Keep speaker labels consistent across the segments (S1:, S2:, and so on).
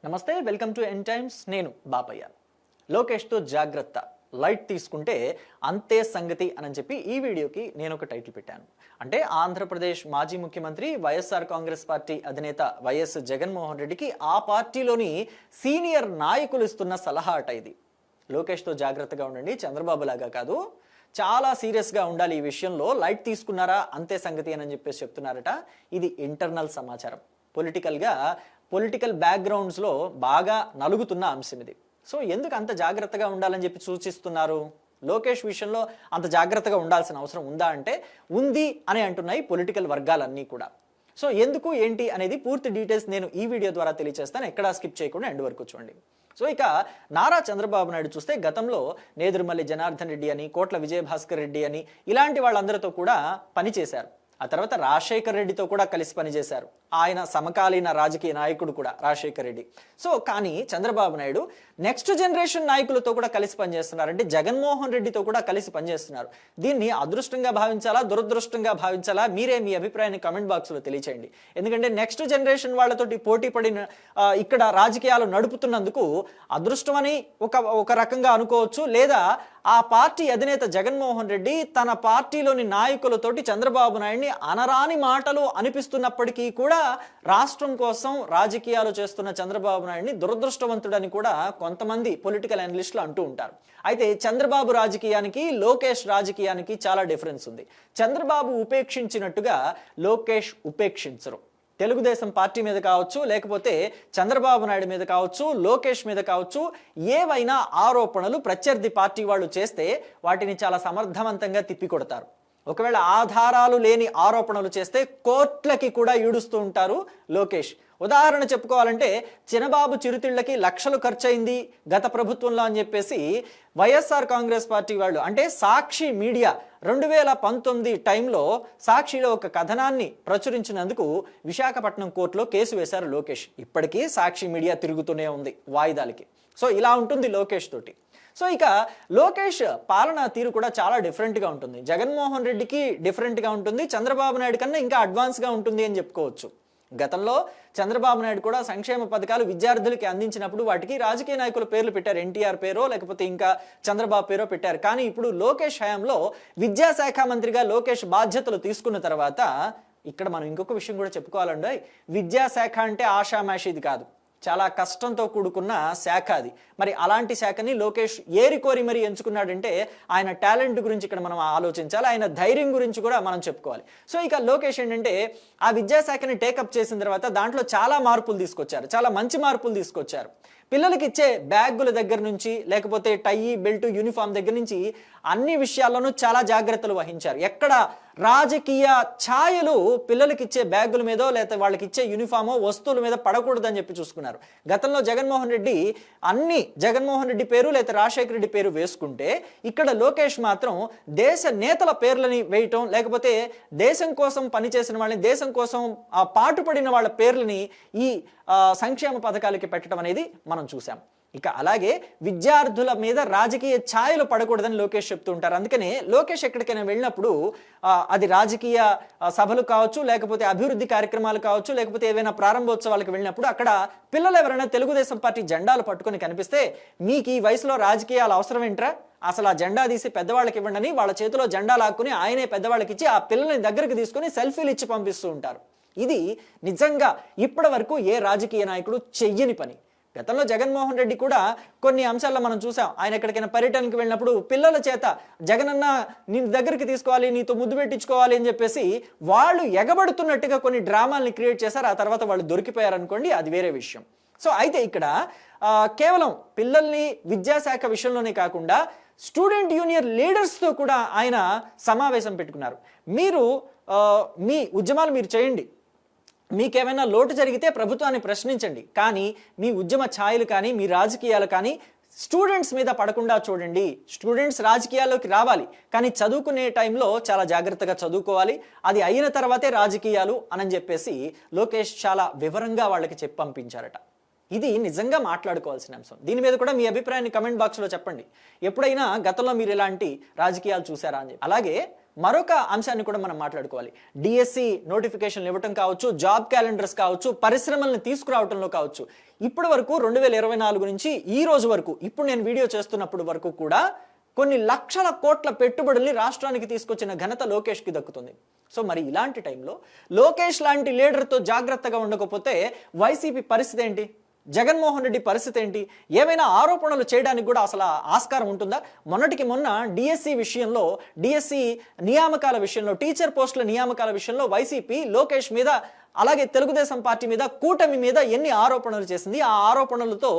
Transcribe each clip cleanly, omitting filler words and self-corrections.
S1: నమస్తే, welcome to n times. నేను బాపయ్య. లోకేష్తో జాగ్రత్త, లైట్ తీసుకుంటే అంతే సంగతి అని చెప్పి ఈ వీడియోకి నేను ఒక టైటిల్ పెట్టాను. అంటే ఆంధ్రప్రదేశ్ మాజీ ముఖ్యమంత్రి వైఎస్ఆర్ కాంగ్రెస్ పార్టీ అధినేత వైఎస్ జగన్మోహన్ రెడ్డికి ఆ పార్టీలోని సీనియర్ నాయకులు ఇస్తున్న సలహా అట ఇది. లోకేష్తో జాగ్రత్తగా ఉండండి, చంద్రబాబు లాగా కాదు, చాలా సీరియస్గా ఉండాలి ఈ విషయంలో, లైట్ తీసుకున్నారా అంతే సంగతి అని చెప్పేసి చెప్తున్నారట. ఇది ఇంటర్నల్ సమాచారం, పొలిటికల్ బ్యాక్గ్రౌండ్స్లో బాగా నలుగుతున్న అంశం ఇది. సో ఎందుకు అంత జాగ్రత్తగా ఉండాలని చెప్పి సూచిస్తున్నారు? లోకేష్ విషయంలో అంత జాగ్రత్తగా ఉండాల్సిన అవసరం ఉందా అంటే ఉంది అని అంటున్నాయి పొలిటికల్ వర్గాలన్నీ కూడా. సో ఎందుకు ఏంటి అనేది పూర్తి డీటెయిల్స్ నేను ఈ వీడియో ద్వారా తెలియజేస్తాను, ఎక్కడా స్కిప్ చేయకుండా ఎండ్ వరకు చూడండి. సో ఇక నారా చంద్రబాబు నాయుడు చూస్తే గతంలో నేదురుమల్లి జనార్దన్ రెడ్డి అని, కోట్ల విజయభాస్కర్ రెడ్డి అని ఇలాంటి వాళ్ళందరితో కూడా పనిచేశారు. ఆ తర్వాత రాజశేఖర్ రెడ్డితో కూడా కలిసి పనిచేశారు. ఆయన సమకాలీన రాజకీయ నాయకుడు కూడా రాజశేఖర్ రెడ్డి. సో కానీ చంద్రబాబు నాయుడు నెక్స్ట్ జనరేషన్ నాయకులతో కూడా కలిసి పనిచేస్తున్నారు, అంటే జగన్మోహన్ రెడ్డితో కూడా కలిసి పనిచేస్తున్నారు. దీన్ని అదృష్టంగా భావించాలా, దురదృష్టంగా భావించాలా? మీరే మీ అభిప్రాయాన్ని కమెంట్ బాక్స్లో తెలియచేయండి. ఎందుకంటే నెక్స్ట్ జనరేషన్ వాళ్ళతోటి పోటీ పడిన ఇక్కడ రాజకీయాలు నడుపుతున్నందుకు అదృష్టం అని ఒక రకంగా అనుకోవచ్చు, లేదా ఆ పార్టీ అధినేత జగన్మోహన్ రెడ్డి తన పార్టీలోని నాయకులతోటి చంద్రబాబు నాయుడిని అనరాని మాటలు అనిపిస్తున్నప్పటికీ కూడా రాష్ట్రం కోసం రాజకీయాలు చేస్తున్న చంద్రబాబు నాయుడిని దురదృష్టవంతుడని కూడా కొంతమంది పొలిటికల్ అనలిస్టులు అంటూ ఉంటారు. అయితే చంద్రబాబు రాజకీయానికి, లోకేష్ రాజకీయానికి చాలా డిఫరెన్స్ ఉంది. చంద్రబాబు ఉపేక్షించినట్టుగా లోకేష్ ఉపేక్షించరు. తెలుగుదేశం పార్టీ మీద కావచ్చు, లేకపోతే చంద్రబాబు నాయుడు మీద కావచ్చు, లోకేష్ మీద కావచ్చు, ఏవైనా ఆరోపణలు ప్రత్యర్థి పార్టీ వాళ్ళు చేస్తే వాటిని చాలా సమర్థవంతంగా తిప్పికొడతారు. ఒకవేళ ఆధారాలు లేని ఆరోపణలు చేస్తే కోర్టులకి కూడా ఈడుస్తూ ఉంటారు లోకేష్. ఉదాహరణ చెప్పుకోవాలంటే చినబాబు చిరుతిళ్లకి లక్షలు ఖర్చయింది గత ప్రభుత్వంలో అని చెప్పేసి వైఎస్ఆర్ కాంగ్రెస్ పార్టీ వాళ్ళు, అంటే సాక్షి మీడియా 2019 టైంలో సాక్షిలో ఒక కథనాన్ని ప్రచురించినందుకు విశాఖపట్నం కోర్టులో కేసు వేశారు లోకేష్. ఇప్పటికీ సాక్షి మీడియా తిరుగుతూనే ఉంది వాయిదాలకి. సో ఇలా ఉంటుంది లోకేష్ తోటి. సో ఇక లోకేష్ పాలనా తీరు కూడా చాలా డిఫరెంట్గా ఉంటుంది. జగన్మోహన్ రెడ్డికి డిఫరెంట్గా ఉంటుంది, చంద్రబాబు నాయుడు కన్నా ఇంకా అడ్వాన్స్గా ఉంటుంది అని చెప్పుకోవచ్చు. గతంలో చంద్రబాబు నాయుడు కూడా సంక్షేమ పథకాలు విద్యార్థులకి అందించినప్పుడు వాటికి రాజకీయ నాయకుల పేర్లు పెట్టారు, ఎన్టీఆర్ పేరో లేకపోతే ఇంకా చంద్రబాబు పేరో పెట్టారు. కానీ ఇప్పుడు లోకేష్ హయాంలో విద్యాశాఖ మంత్రిగా లోకేష్ బాధ్యతలు తీసుకున్న తర్వాత ఇక్కడ మనం ఇంకొక విషయం కూడా చెప్పుకోవాలండి. విద్యాశాఖ అంటే ఆషామాషిది కాదు, చాలా కష్టంతో కూడుకున్న శాఖ అది. మరి అలాంటి శాఖని లోకేష్ ఏరికోరి మరి ఎంచుకున్నాడంటే ఆయన టాలెంట్ గురించి ఇక్కడ మనం ఆలోచించాలి, ఆయన ధైర్యం గురించి కూడా మనం చెప్పుకోవాలి. సో ఇక లోకేష్ ఏంటంటే ఆ విద్యాశాఖని టేకప్ చేసిన తర్వాత దాంట్లో చాలా మార్పులు తీసుకొచ్చారు, చాలా మంచి మార్పులు తీసుకొచ్చారు. పిల్లలకి ఇచ్చే బ్యాగుల దగ్గర నుంచి, లేకపోతే టై బెల్ట్ యూనిఫామ్ దగ్గర నుంచి అన్ని విషయాల్లోనూ చాలా జాగ్రత్తలు వహించారు. ఎక్కడ రాజకీయ ఛాయలు పిల్లలకి ఇచ్చే బ్యాగుల మీదో లేకపోతే వాళ్ళకి ఇచ్చే యూనిఫామో వస్తువుల మీద పడకూడదని చెప్పి చూసుకున్నారు. గతంలో జగన్మోహన్ రెడ్డి పేరు లేకపోతే రాజశేఖర రెడ్డి పేరు వేసుకుంటే ఇక్కడ లోకేష్ మాత్రం దేశ నేతల పేర్లని వేయటం, లేకపోతే దేశం కోసం పనిచేసిన వాళ్ళని, దేశం కోసం పాటుపడిన వాళ్ళ పేర్లని ఈ సంక్షేమ పథకాలకి పెట్టడం అనేది మనం చూసాం. ఇక అలాగే విద్యార్థుల మీద రాజకీయ ఛాయలు పడకూడదని లోకేష్ చెప్తూ ఉంటారు. అందుకనే లోకేష్ ఎక్కడికైనా వెళ్ళినప్పుడు అది రాజకీయ సభలు కావచ్చు, లేకపోతే అభివృద్ధి కార్యక్రమాలు కావచ్చు, లేకపోతే ఏవైనా ప్రారంభోత్సవాలకు వెళ్ళినప్పుడు అక్కడ పిల్లలు ఎవరైనా తెలుగుదేశం పార్టీ జెండాలు పట్టుకొని కనిపిస్తే మీకు ఈ వయసులో రాజకీయాలు అవసరం ఏంట్రా, అసలు ఆ జెండా తీసి పెద్దవాళ్ళకి ఇవ్వండి, వాళ్ళ చేతిలో జెండా లాక్కుని ఆయనే పెద్దవాళ్ళకి ఇచ్చి ఆ పిల్లల్ని దగ్గరికి తీసుకొని సెల్ఫీలు ఇచ్చి పంపిస్తూ ఉంటారు. ఇది నిజంగా ఇప్పటి వరకు ఏ రాజకీయ నాయకుడు చెయ్యని పని. గతంలో జగన్మోహన్ రెడ్డి కూడా కొన్ని అంశాల్లో మనం చూసాం. ఆయన ఎక్కడికైనా పర్యటనకి వెళ్ళినప్పుడు పిల్లల చేత జగనన్న నీ దగ్గరికి తీసుకోవాలి, నీతో ముద్దు పెట్టించుకోవాలి అని చెప్పేసి వాళ్ళు ఎగబడుతున్నట్టుగా కొన్ని డ్రామాల్ని క్రియేట్ చేశారు. ఆ తర్వాత వాళ్ళు దొరికిపోయారు అనుకోండి, అది వేరే విషయం. సో అయితే ఇక్కడ కేవలం పిల్లల్ని విద్యాశాఖ విషయంలోనే కాకుండా స్టూడెంట్ యూనియన్ లీడర్స్తో కూడా ఆయన సమావేశం పెట్టుకున్నారు. మీరు మీ ఉద్యమాలు మీరు చేయండి, మీకేమైనా లోటు జరిగితే ప్రభుత్వాన్ని ప్రశ్నించండి, కానీ మీ ఉద్యమ ఛాయలు కానీ మీ రాజకీయాలు కానీ స్టూడెంట్స్ మీద పడకుండా చూడండి. స్టూడెంట్స్ రాజకీయాల్లోకి రావాలి, కానీ చదువుకునే టైంలో చాలా జాగ్రత్తగా చదువుకోవాలి, అది అయిన తర్వాతే రాజకీయాలు అని చెప్పేసి లోకేష్ చాలా వివరంగా వాళ్ళకి చెప్పి పంపించారట. ఇది నిజంగా మాట్లాడుకోవాల్సిన అంశం. దీని మీద కూడా మీ అభిప్రాయాన్ని కమెంట్ బాక్స్లో చెప్పండి. ఎప్పుడైనా గతంలో మీరు ఇలాంటి రాజకీయాలు చూసారా అని చెప్పి. అలాగే మరొక అంశాన్ని కూడా మనం మాట్లాడుకోవాలి. డిఎస్సి నోటిఫికేషన్లు ఇవ్వటం కావచ్చు, జాబ్ క్యాలెండర్స్ కావచ్చు, పరిశ్రమలను తీసుకురావడంలో కావచ్చు, ఇప్పటి వరకు 2024 నుంచి ఈ రోజు వరకు, ఇప్పుడు నేను వీడియో చేస్తున్నప్పుడు వరకు కూడా కొన్ని లక్షల కోట్ల పెట్టుబడుల్ని రాష్ట్రానికి తీసుకొచ్చిన ఘనత లోకేష్కి దక్కుతుంది. సో మరి ఇలాంటి టైంలో లోకేష్ లాంటి లీడర్తో జాగ్రత్తగా ఉండకపోతే వైసీపీ పరిస్థితి ఏంటి? జగన్మోహన్ రెడ్డి పరిస్థితి ఏంటి? ఏమైనా ఆరోపణలు చేయడానికి కూడా అసలు ఆస్కారం ఉంటుందా? మొన్నటికి మొన్న డిఎస్సి విషయంలో, డిఎస్సి నియామకాల విషయంలో, టీచర్ పోస్టుల నియామకాల విషయంలో వైసీపీ లోకేష్ మీద, అలాగే తెలుగుదేశం పార్టీ మీద, కూటమి మీద ఎన్ని ఆరోపణలు చేసింది, ఆ ఆరోపణలతో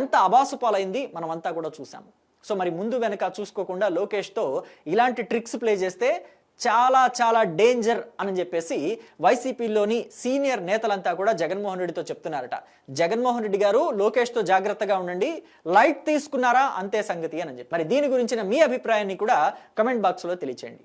S1: ఎంత అబాసుపాలైంది మనమంతా కూడా చూసాం. సో మరి ముందు వెనక చూసుకోకుండా లోకేష్తో ఇలాంటి ట్రిక్స్ ప్లే చేస్తే చాలా చాలా డేంజర్ అని చెప్పేసి వైసీపీలోని సీనియర్ నేతలంతా కూడా జగన్మోహన్ రెడ్డితో చెప్తున్నారట. జగన్మోహన్ రెడ్డి గారు లోకేష్తో జాగ్రత్తగా ఉండండి, లైట్ తీసుకున్నారా అంతే సంగతి అని చెప్పి. మరి దీని గురించిన మీ అభిప్రాయాన్ని కూడా కమెంట్ బాక్స్లో తెలియచేయండి.